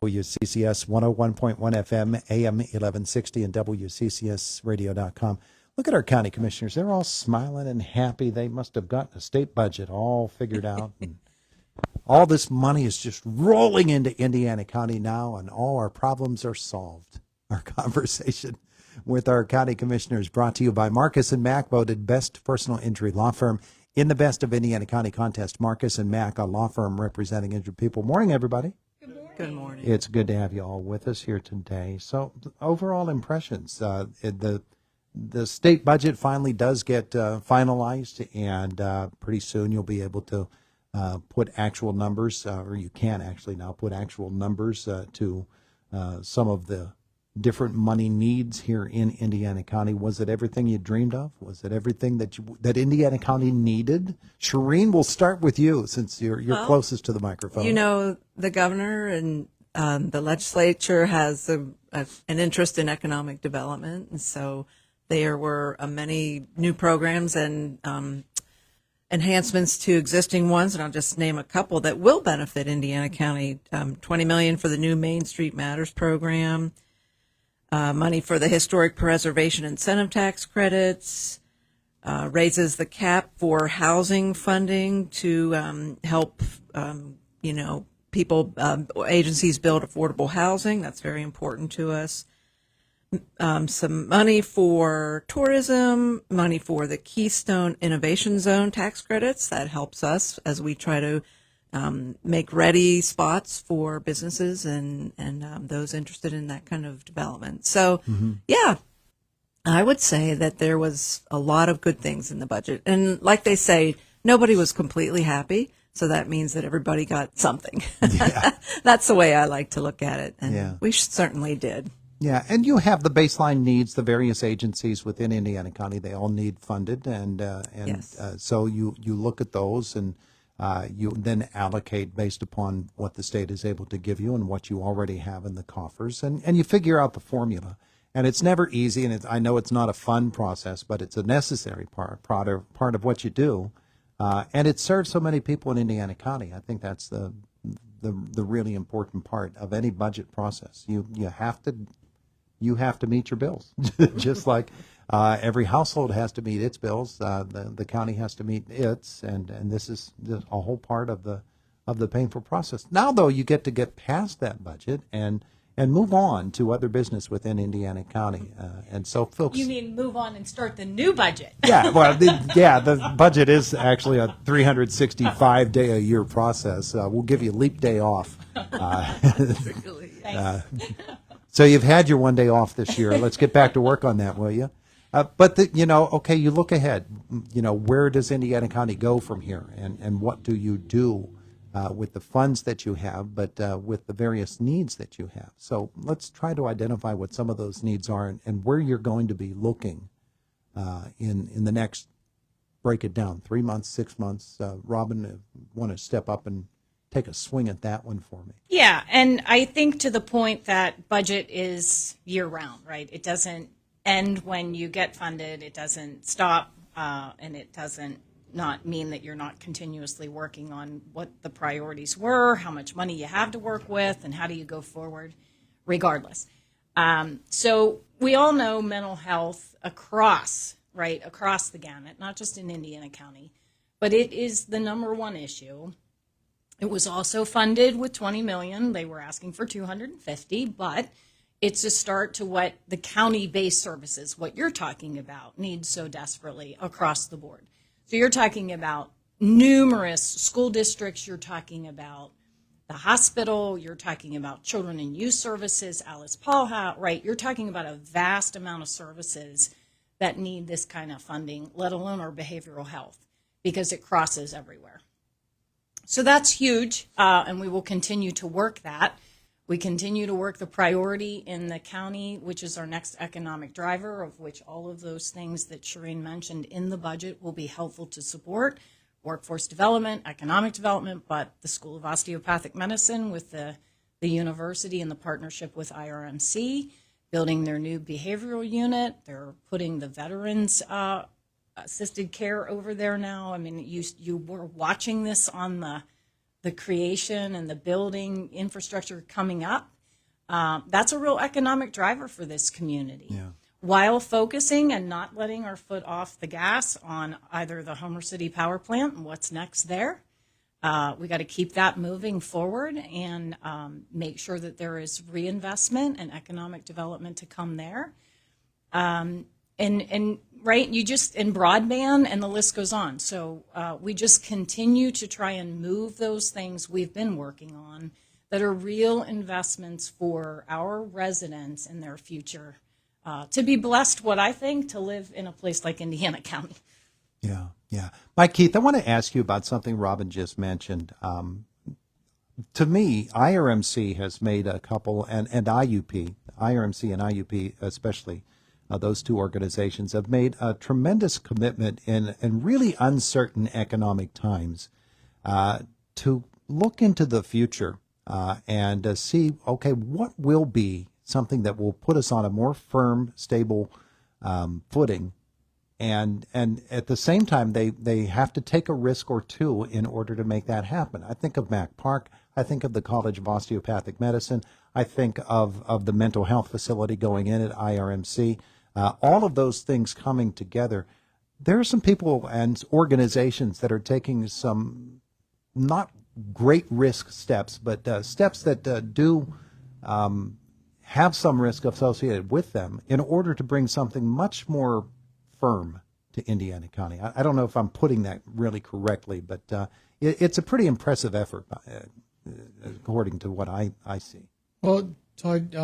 WCCS 101.1 FM, AM 1160, and WCCSradio.com. Look at our county commissioners. They're all smiling and happy. They must have gotten a state budget all figured out. And all this money is just rolling into Indiana County now, and all our problems are solved. Our conversation with our county commissioners brought to you by Marcus & Mack, voted best personal injury law firm in the Best of Indiana County contest. Marcus & Mack, a law firm representing injured people. Morning, everybody. Good morning. It's good to have you all with us here today. So, overall impressions. The state budget finally does get finalized, and pretty soon you'll be able to put actual numbers, or you can actually now put actual numbers to some of the different money needs here in Indiana County. Was it everything you dreamed of? Was it everything that Indiana County needed? Shireen, we'll start with you since you're closest to the microphone. You know, the governor and the legislature has an interest in economic development, and so there were many new programs and enhancements to existing ones, and I'll just name a couple that will benefit Indiana County. $20 million for the new Main Street Matters program. Money for the historic preservation incentive tax credits, raises the cap for housing funding to help, people, agencies build affordable housing. That's very important to us. Some money for tourism, money for the Keystone Innovation Zone tax credits. That helps us as we try to make ready spots for businesses and those interested in that kind of development. So, yeah, I would say that there was a lot of good things in the budget. And like they say, nobody was completely happy. So that means that everybody got something. Yeah. That's the way I like to look at it. And we certainly did. Yeah, and you have the baseline needs, the various agencies within Indiana County, they all need funded. And Yes. So you look at those and you then allocate based upon what the state is able to give you and what you already have in the coffers, and you figure out the formula. And it's never easy, and I know it's not a fun process, but it's a necessary part of what you do, and it serves so many people in Indiana County. I think that's the really important part of any budget process. You have to meet your bills, just like every household has to meet its bills. The county has to meet its, and this is a whole part of the painful process. Now, though, you get past that budget and move on to other business within Indiana County. And so, folks, you mean move on and start the new budget? Yeah, well, the budget is actually a 365-day-a-year process. We'll give you leap day off. So you've had your one day off this year. Let's get back to work on that, will you? But you look ahead. Where does Indiana County go from here, and what do you do with the funds that you have, but with the various needs that you have? So let's try to identify what some of those needs are and where you're going to be looking in the next. Break it down. 3 months, 6 months. Robin, want to step up and take a swing at that one for me? Yeah, and I think to the point that budget is year-round, right? It doesn't end when you get funded. It doesn't stop, and it doesn't not mean that you're not continuously working on what the priorities were, how much money you have to work with, and how do you go forward regardless. So we all know mental health across the gamut, not just in Indiana County, but it is the number one issue. It was also funded with $20 million. They were asking for $250, but it's a start to what the county-based services, what you're talking about, needs so desperately across the board. So you're talking about numerous school districts. You're talking about the hospital. You're talking about children and youth services, Alice Paul House, right? You're talking about a vast amount of services that need this kind of funding, let alone our behavioral health, because it crosses everywhere. So that's huge, and we will continue to work that. We continue to work the priority in the county, which is our next economic driver, of which all of those things that Shireen mentioned in the budget will be helpful to support. Workforce development, economic development, but the School of Osteopathic Medicine with the university and the partnership with IRMC, building their new behavioral unit. They're putting the veterans assisted care over there now. I mean, you were watching this on the the creation and the building infrastructure coming up, that's a real economic driver for this community. Yeah. While focusing and not letting our foot off the gas on either the Homer City Power Plant and what's next there. We got to keep that moving forward and make sure that there is reinvestment and economic development to come there. And right, you just in broadband, and the list goes on. So we just continue to try and move those things we've been working on that are real investments for our residents and their future. To be blessed, what I think, to live in a place like Indiana County. Yeah, yeah. Mike Keith, I want to ask you about something Robin just mentioned. To me, IRMC has made a couple, and IUP, IRMC and IUP especially, those two organizations have made a tremendous commitment in really uncertain economic times to look into the future and see, okay, what will be something that will put us on a more firm, stable footing. And at the same time, they have to take a risk or two in order to make that happen. I think of Mac Park. I think of the College of Osteopathic Medicine. I think of the mental health facility going in at IRMC. All of those things coming together. There are some people and organizations that are taking some not great risk steps, but steps that do have some risk associated with them in order to bring something much more firm to Indiana County. I don't know if I'm putting that really correctly, but it's a pretty impressive effort, according to what I see. Well, Todd,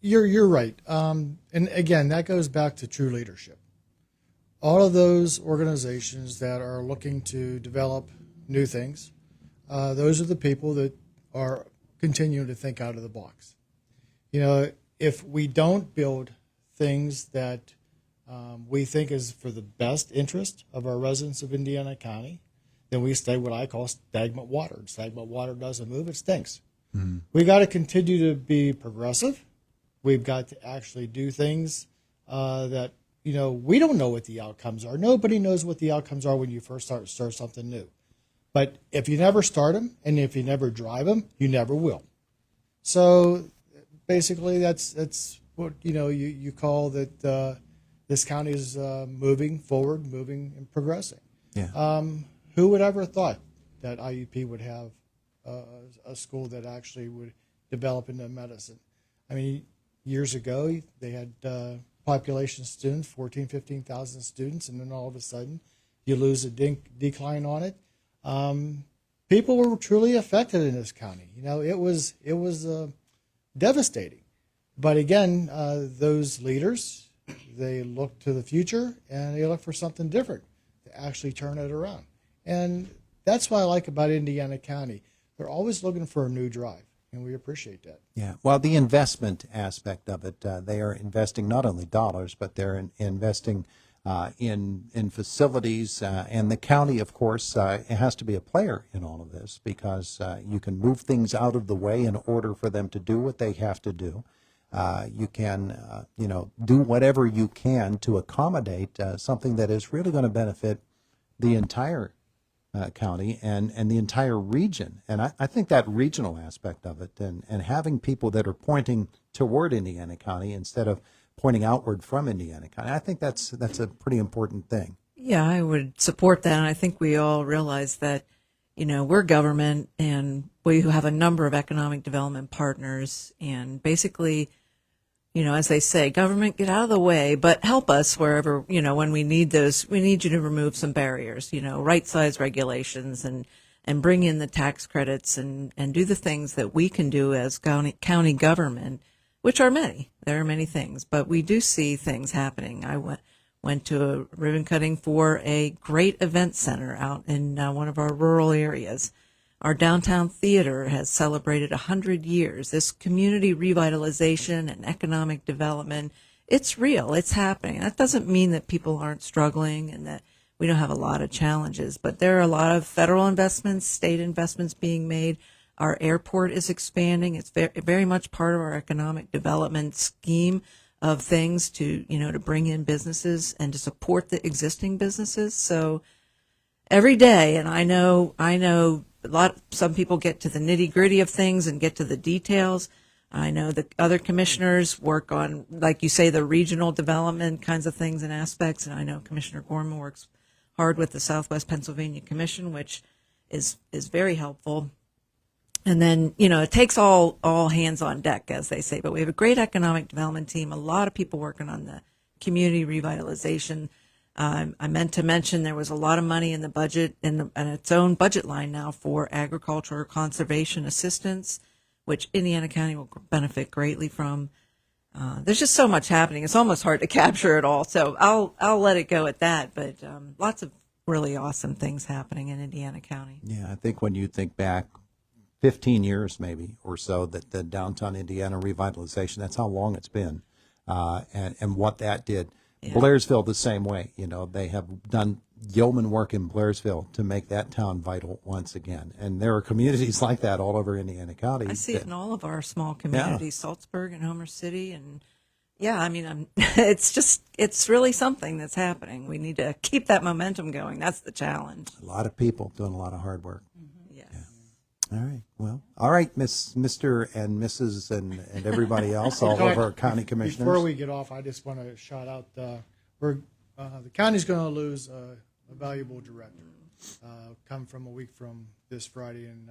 you're right. And again, that goes back to true leadership. All of those organizations that are looking to develop new things, those are the people that are continuing to think out of the box. You know, if we don't build things that we think is for the best interest of our residents of Indiana County, then we stay what I call stagnant water. Stagnant water doesn't move, it stinks. Mm-hmm. We got to continue to be progressive. We've got to actually do things that, you know, we don't know what the outcomes are. Nobody knows what the outcomes are when you first start something new. But if you never start them and if you never drive them, you never will. So basically, that's what you call that. This county is moving forward, moving and progressing. Yeah. Who would ever thought that IUP would have a school that actually would develop into medicine? I mean, years ago they had population students, 14, 15,000 students, and then all of a sudden you lose a decline on it. People were truly affected in this county. You know, it was devastating. But again, those leaders, they look to the future and they look for something different to actually turn it around. And that's what I like about Indiana County. They're always looking for a new drive, and we appreciate that. Yeah. Well, the investment aspect of it, they are investing not only dollars, but they're investing in facilities, and the county, of course, it has to be a player in all of this because you can move things out of the way in order for them to do what they have to do. You can, do whatever you can to accommodate something that is really going to benefit the entire county and the entire region. And I think that regional aspect of it and having people that are pointing toward Indiana County instead of pointing outward from Indiana County, I think that's a pretty important thing. Yeah, I would support that. And I think we all realize that, we're government and we have a number of economic development partners, and basically, as they say, government, get out of the way, but help us wherever, when we need those, we need you to remove some barriers, right size regulations and bring in the tax credits and do the things that we can do as county government, which are many. There are many things, but we do see things happening. I went to a ribbon cutting for a great event center out in one of our rural areas. Our downtown theater has celebrated 100 years. This community revitalization and economic development, it's real. It's happening. That doesn't mean that people aren't struggling and that we don't have a lot of challenges, but there are a lot of federal investments, state investments being made. Our airport is expanding. It's very much part of our economic development scheme of things to, to bring in businesses and to support the existing businesses. So every day, and I know some people get to the nitty gritty of things and get to the details. I know the other commissioners work on, like you say, the regional development kinds of things and aspects. And I know Commissioner Gorman works hard with the Southwest Pennsylvania Commission, which is very helpful. And then, it takes all hands on deck, as they say. But we have a great economic development team, a lot of people working on the community revitalization. I meant to mention there was a lot of money in the budget, and its own budget line now for agricultural conservation assistance, which Indiana County will benefit greatly from. There's just so much happening. It's almost hard to capture it all. So I'll let it go at that. But lots of really awesome things happening in Indiana County. Yeah, I think when you think back 15 years maybe or so, that the downtown Indiana revitalization, that's how long it's been, and what that did. Yeah. Blairsville the same way. They have done yeoman work in Blairsville to make that town vital once again. And there are communities like that all over Indiana County. I see it in all of our small communities, Salzburg and Homer City. And it's really something that's happening. We need to keep that momentum going. That's the challenge. A lot of people doing a lot of hard work. Yes. All right. Well, all right, Mr. and Mrs. and everybody else, all of our county commissioners. Before we get off, I just want to shout out the county's going to lose a valuable director. Come from a week from this Friday, and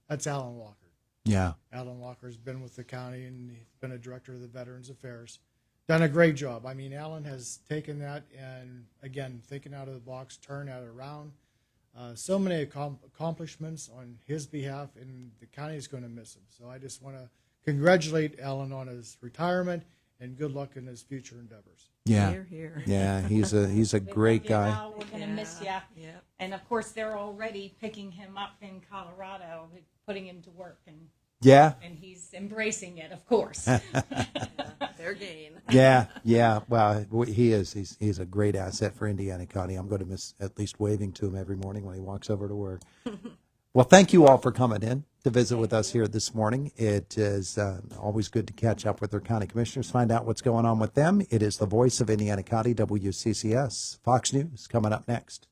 that's Alan Walker. Yeah. Alan Walker's been with the county, and he's been a director of the Veterans Affairs. Done a great job. I mean, Alan has taken that and, again, thinking out of the box, turned that around. So many accomplishments on his behalf, and the county is going to miss him. So I just want to congratulate Alan on his retirement, and good luck in his future endeavors. Yeah. Here, here. Yeah, he's a great guy. Al, we're going to miss you. Yep. And of course, they're already picking him up in Colorado, putting him to work, and Yeah. he's embracing it, of course. Their gain. Yeah. Well, he is. He's a great asset for Indiana County. I'm going to miss at least waving to him every morning when he walks over to work. Well, thank you all for coming in to visit with us here this morning. It is always good to catch up with our county commissioners, find out what's going on with them. It is the voice of Indiana County, WCCS. Fox News coming up next.